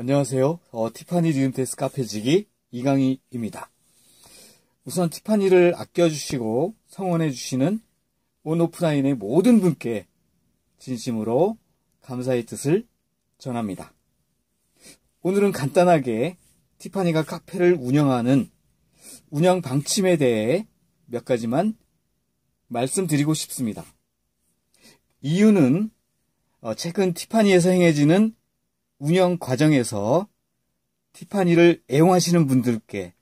안녕하세요. 티파니 리듬댄스 카페지기 이강희입니다. 우선 티파니를 아껴주시고 성원해주시는 온오프라인의 모든 분께 진심으로 감사의 뜻을 전합니다. 오늘은 간단하게 티파니가 카페를 운영하는 운영 방침에 대해 몇 가지만 말씀드리고 싶습니다. 이유는 최근 티파니에서 행해지는 운영 과정에서 티파니를 애용하시는 분들께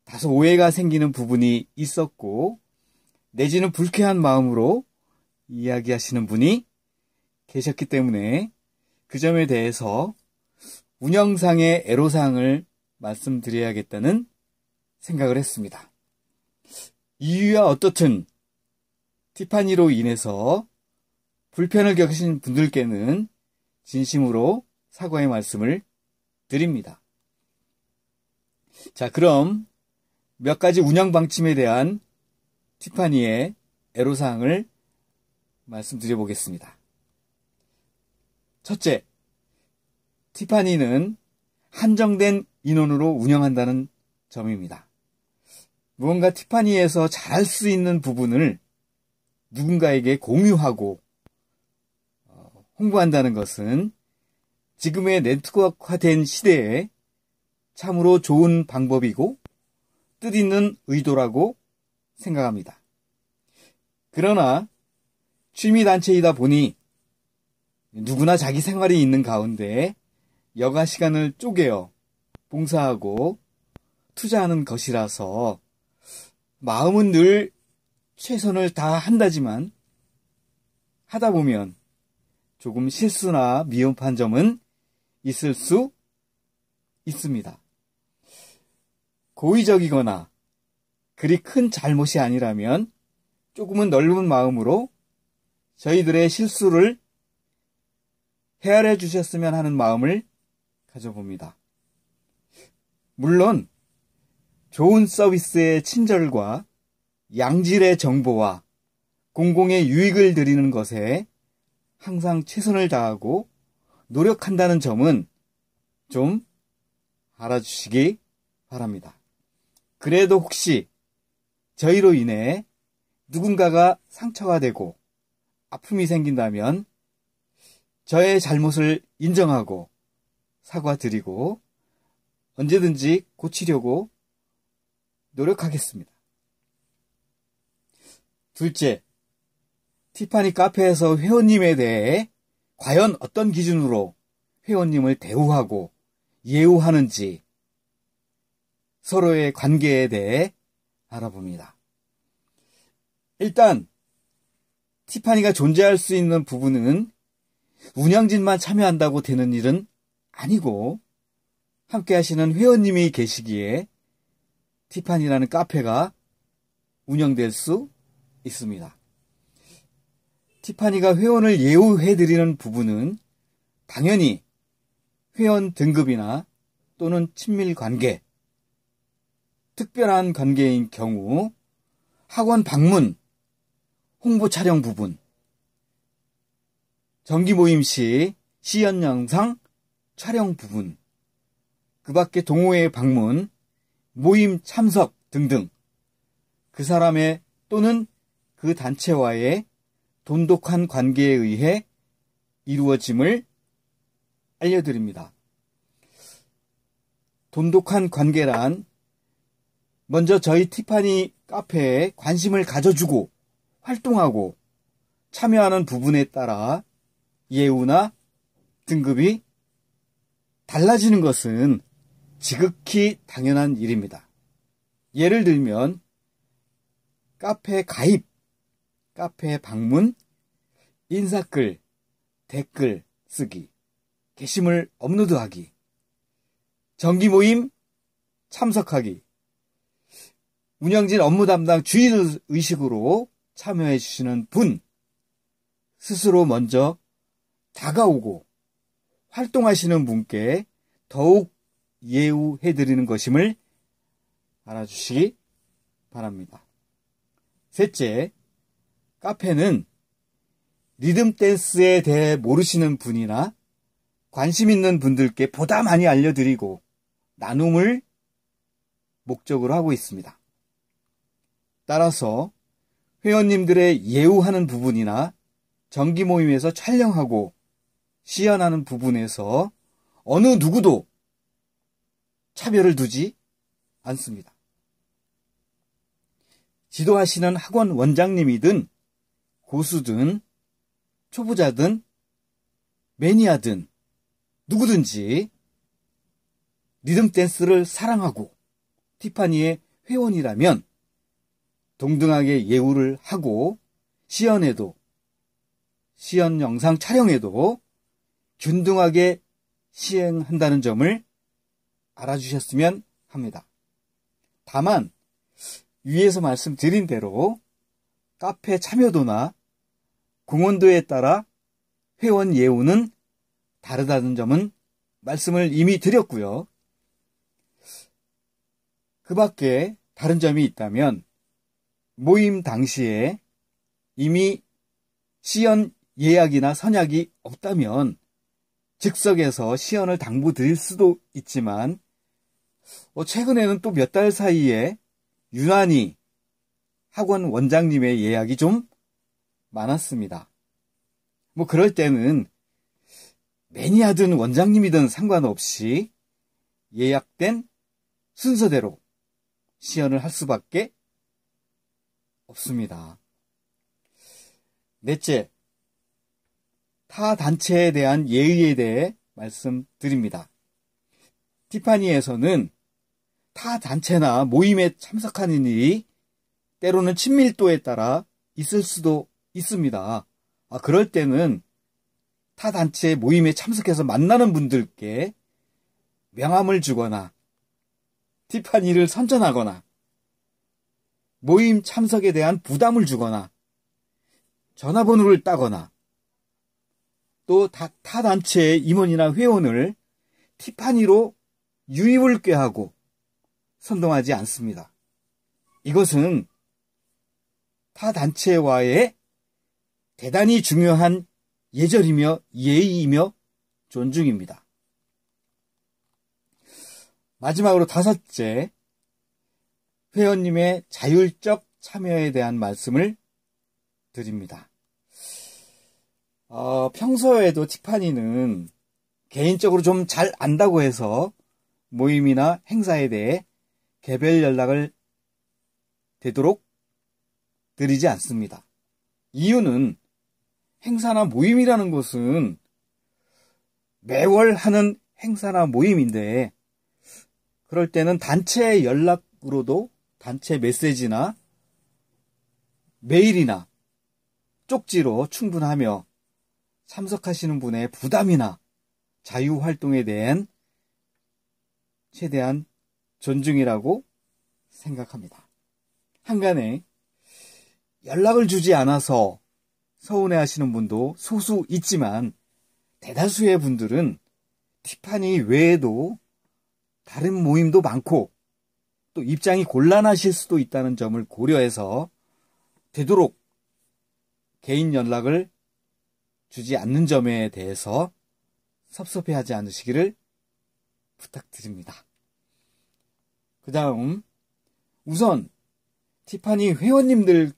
다소 오해가 생기는 부분이 있었고, 내지는 불쾌한 마음으로 이야기하시는 분이 계셨기 때문에 그 점에 대해서 운영상의 애로사항을 말씀드려야겠다는 생각을 했습니다. 이유야 어떻든 티파니로 인해서 불편을 겪으신 분들께는 진심으로 사과의 말씀을 드립니다. 자, 그럼 몇 가지 운영 방침에 대한 티파니의 애로사항을 말씀드려 보겠습니다. 첫째, 티파니는 한정된 인원으로 운영한다는 점입니다. 무언가 티파니에서 잘할 수 있는 부분을 누군가에게 공유하고 홍보한다는 것은 지금의 네트워크화된 시대에 참으로 좋은 방법이고 뜻있는 의도라고 생각합니다. 그러나 취미단체이다 보니 누구나 자기 생활이 있는 가운데 여가 시간을 쪼개어 봉사하고 투자하는 것이라서 마음은 늘 최선을 다한다지만 하다 보면 조금 실수나 미흡한 점은 있을 수 있습니다. 고의적이거나 그리 큰 잘못이 아니라면 조금은 넓은 마음으로 저희들의 실수를 헤아려 주셨으면 하는 마음을 가져봅니다. 물론 좋은 서비스의 친절과 양질의 정보와 공공의 유익을 드리는 것에 항상 최선을 다하고 노력한다는 점은 좀 알아주시기 바랍니다. 그래도 혹시 저희로 인해 누군가가 상처가 되고 아픔이 생긴다면 저의 잘못을 인정하고 사과드리고 언제든지 고치려고 노력하겠습니다. 둘째, 티파니 카페에서 회원님에 대해 과연 어떤 기준으로 회원님을 대우하고 예우하는지 서로의 관계에 대해 알아봅니다. 일단 티파니가 존재할 수 있는 부분은 운영진만 참여한다고 되는 일은 아니고 함께 하시는 회원님이 계시기에 티파니라는 카페가 운영될 수 있습니다. 티파니가 회원을 예우해드리는 부분은 당연히 회원 등급이나 또는 친밀 관계, 특별한 관계인 경우 학원 방문, 홍보 촬영 부분, 정기 모임 시 시연 영상 촬영 부분, 그 밖에 동호회 방문, 모임 참석 등등 그 사람의 또는 그 단체와의 돈독한 관계에 의해 이루어짐을 알려드립니다. 돈독한 관계란 먼저 저희 티파니 카페에 관심을 가져주고 활동하고 참여하는 부분에 따라 예우나 등급이 달라지는 것은 지극히 당연한 일입니다. 예를 들면 카페 가입, 카페 방문, 인사글, 댓글 쓰기, 게시물 업로드하기, 정기 모임 참석하기, 운영진 업무 담당 주인의식으로 참여해 주시는 분, 스스로 먼저 다가오고 활동하시는 분께 더욱 예우해드리는 것임을 알아주시기 바랍니다. 셋째, 카페는 리듬 댄스에 대해 모르시는 분이나 관심 있는 분들께 보다 많이 알려드리고 나눔을 목적으로 하고 있습니다. 따라서 회원님들의 예우하는 부분이나 정기 모임에서 촬영하고 시연하는 부분에서 어느 누구도 차별을 두지 않습니다. 지도하시는 학원 원장님이든 고수든 초보자든 매니아든 누구든지 리듬 댄스를 사랑하고 티파니의 회원이라면 동등하게 예우를 하고 시연 영상 촬영에도 균등하게 시행한다는 점을 알아주셨으면 합니다. 다만 위에서 말씀드린 대로 카페 참여도나 공헌도에 따라 회원 예우는 다르다는 점은 말씀을 이미 드렸고요. 그 밖에 다른 점이 있다면 모임 당시에 이미 시연 예약이나 선약이 없다면 즉석에서 시연을 당부드릴 수도 있지만 최근에는 또 몇 달 사이에 유난히 학원 원장님의 예약이 좀 많았습니다. 그럴 때는 매니아든 원장님이든 상관없이 예약된 순서대로 시연을 할 수밖에 없습니다. 넷째, 타 단체에 대한 예의에 대해 말씀드립니다. 티파니에서는 타 단체나 모임에 참석하는 일이 때로는 친밀도에 따라 있을 수도 있습니다. 그럴 때는 타 단체 모임에 참석해서 만나는 분들께 명함을 주거나 티파니를 선전하거나 모임 참석에 대한 부담을 주거나 전화번호를 따거나 또 타 단체의 임원이나 회원을 티파니로 유입을 꾀하고 선동하지 않습니다. 이것은 타 단체와의 대단히 중요한 예절이며 예의이며 존중입니다. 마지막으로 다섯째, 회원님의 자율적 참여에 대한 말씀을 드립니다. 평소에도 티파니는 개인적으로 좀 잘 안다고 해서 모임이나 행사에 대해 개별 연락을 되도록 드리지 않습니다. 이유는 행사나 모임이라는 것은 매월 하는 행사나 모임인데 그럴 때는 단체 연락으로도 단체 메시지나 메일이나 쪽지로 충분하며 참석하시는 분의 부담이나 자유활동에 대한 최대한 존중이라고 생각합니다. 한간에 연락을 주지 않아서 서운해하시는 분도 소수 있지만 대다수의 분들은 티파니 외에도 다른 모임도 많고 또 입장이 곤란하실 수도 있다는 점을 고려해서 되도록 개인 연락을 주지 않는 점에 대해서 섭섭해하지 않으시기를 부탁드립니다. 그 다음 우선 티파니 회원님들에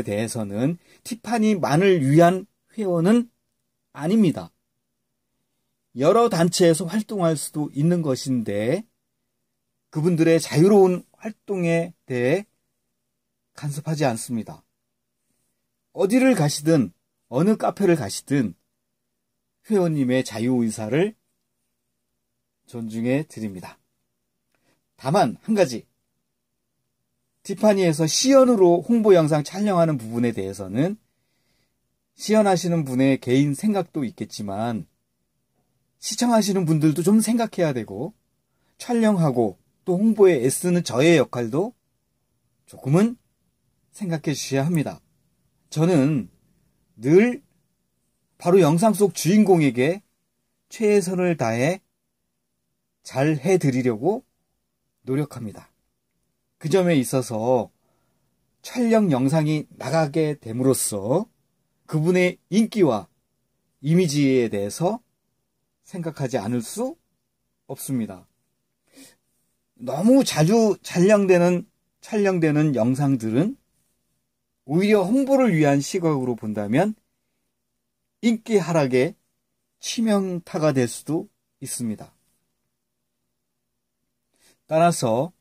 대해서는 티파니만을 위한 회원은 아닙니다. 여러 단체에서 활동할 수도 있는 것인데 그분들의 자유로운 활동에 대해 간섭하지 않습니다. 어디를 가시든 어느 카페를 가시든 회원님의 자유의사를 존중해 드립니다. 다만 한 가지, 티파니에서 시연으로 홍보 영상 촬영하는 부분에 대해서는 시연하시는 분의 개인 생각도 있겠지만 시청하시는 분들도 좀 생각해야 되고 촬영하고 또 홍보에 애쓰는 저의 역할도 조금은 생각해 주셔야 합니다. 저는 늘 바로 영상 속 주인공에게 최선을 다해 잘 해드리려고 노력합니다. 그 점에 있어서 촬영 영상이 나가게 됨으로써 그분의 인기와 이미지에 대해서 생각하지 않을 수 없습니다. 너무 자주 촬영되는 영상들은 오히려 홍보를 위한 시각으로 본다면 인기 하락의 치명타가 될 수도 있습니다. 따라서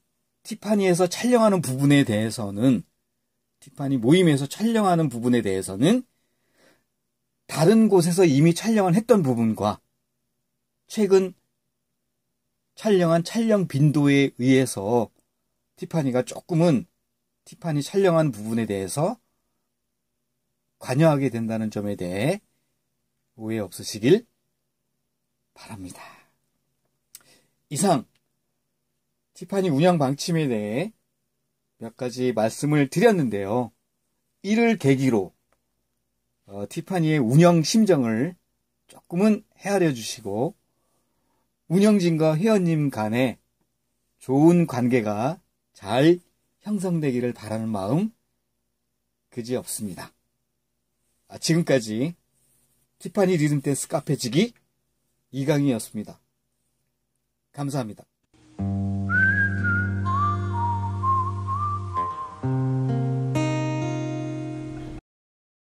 티파니에서 촬영하는 부분에 대해서는, 티파니 모임에서 촬영하는 부분에 대해서는 다른 곳에서 이미 촬영을 했던 부분과 최근 촬영한 촬영 빈도에 의해서 티파니가 조금은 티파니 촬영한 부분에 대해서 관여하게 된다는 점에 대해 오해 없으시길 바랍니다. 이상 티파니 운영 방침에 대해 몇 가지 말씀을 드렸는데요. 이를 계기로 티파니의 운영 심정을 조금은 헤아려 주시고 운영진과 회원님 간에 좋은 관계가 잘 형성되기를 바라는 마음 그지없습니다. 지금까지 티파니 리듬 댄스 카페지기 이강희였습니다. 감사합니다.